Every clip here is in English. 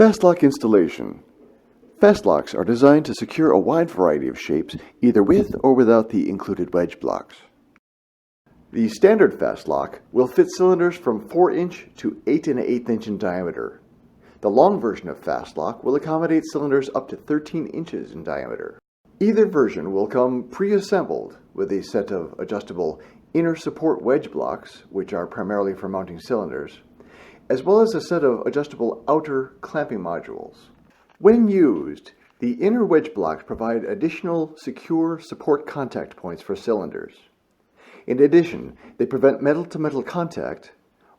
Fastlok Installation. Fastloks are designed to secure a wide variety of shapes, either with or without the included wedge blocks. The standard Fastlok will fit cylinders from 4-inch to 8 1/8 inch in diameter. The long version of Fastlok will accommodate cylinders up to 13 inches in diameter. Either version will come pre-assembled with a set of adjustable inner support wedge blocks, which are primarily for mounting cylinders, as well as a set of adjustable outer clamping modules. When used, the inner wedge blocks provide additional secure support contact points for cylinders. In addition, they prevent metal-to-metal contact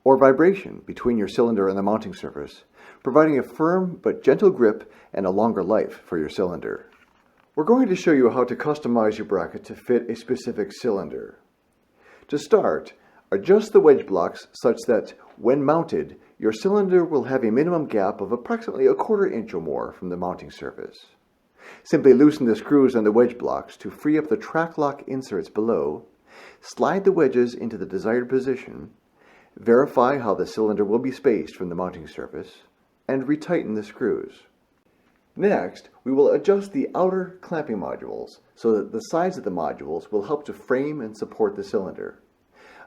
or vibration between your cylinder and the mounting surface, providing a firm but gentle grip and a longer life for your cylinder. We're going to show you how to customize your bracket to fit a specific cylinder. To start, adjust the wedge blocks such that, when mounted, your cylinder will have a minimum gap of approximately 1/4 inch or more from the mounting surface. Simply loosen the screws on the wedge blocks to free up the track lock inserts below, slide the wedges into the desired position, verify how the cylinder will be spaced from the mounting surface, and retighten the screws. Next, we will adjust the outer clamping modules so that the sides of the modules will help to frame and support the cylinder.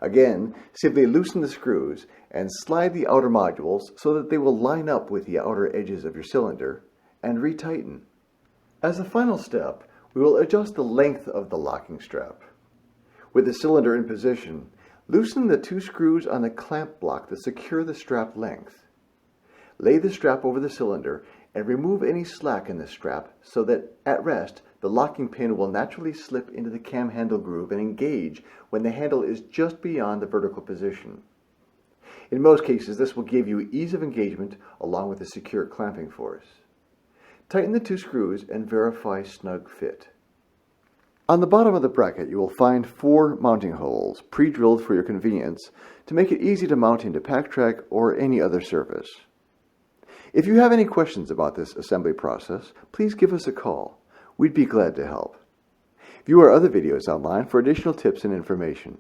Again, simply loosen the screws and slide the outer modules so that they will line up with the outer edges of your cylinder, and retighten. As a final step, we will adjust the length of the locking strap. With the cylinder in position, loosen the 2 screws on the clamp block that secure the strap length. Lay the strap over the cylinder and remove any slack in the strap so that, at rest, the locking pin will naturally slip into the cam handle groove and engage when the handle is just beyond the vertical position. In most cases, this will give you ease of engagement along with a secure clamping force. Tighten the 2 screws and verify snug fit. On the bottom of the bracket, you will find 4 mounting holes, pre-drilled for your convenience, to make it easy to mount into pack track or any other surface. If you have any questions about this assembly process, please give us a call. We'd be glad to help. View our other videos online for additional tips and information.